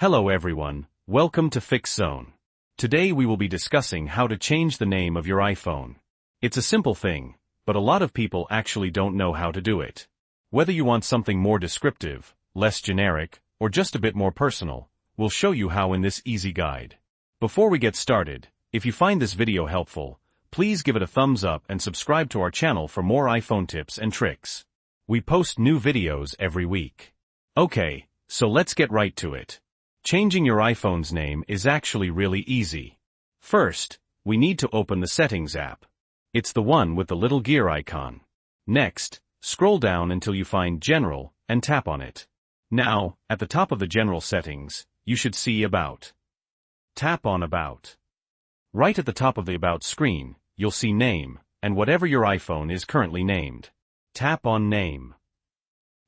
Hello everyone, welcome to Fix Zone. Today we will be discussing how to change the name of your iPhone. It's a simple thing, but a lot of people actually don't know how to do it. Whether you want something more descriptive, less generic, or just a bit more personal, we'll show you how in this easy guide. Before we get started, if you find this video helpful, please give it a thumbs up and subscribe to our channel for more iPhone tips and tricks. We post new videos every week. Okay, so let's get right to it. Changing your iPhone's name is actually really easy. First, we need to open the Settings app. It's the one with the little gear icon. Next, scroll down until you find General and tap on it. Now, at the top of the General settings, you should see About. Tap on About. Right at the top of the About screen, you'll see Name, and whatever your iPhone is currently named. Tap on Name.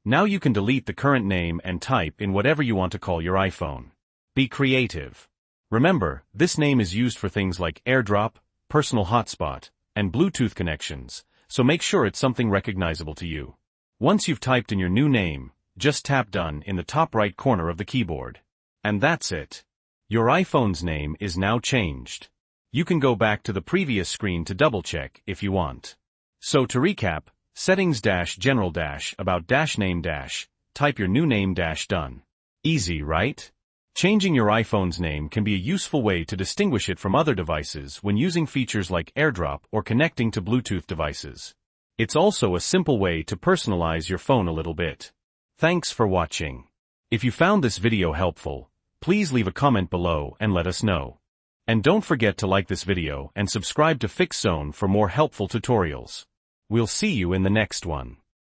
Now you can delete the current name and type in whatever you want to call your iPhone. Be creative. Remember, this name is used for things like AirDrop, personal hotspot, and Bluetooth connections, so make sure it's something recognizable to you. Once you've typed in your new name, just tap Done in the top right corner of the keyboard. And that's it. Your iPhone's name is now changed. You can go back to the previous screen to double-check if you want. So to recap, Settings-General-About-Name- type your new name Done. Easy, right? Changing your iPhone's name can be a useful way to distinguish it from other devices when using features like AirDrop or connecting to Bluetooth devices. It's also a simple way to personalize your phone a little bit. Thanks for watching. If you found this video helpful, please leave a comment below and let us know. And don't forget to like this video and subscribe to Fix Zone for more helpful tutorials. We'll see you in the next one.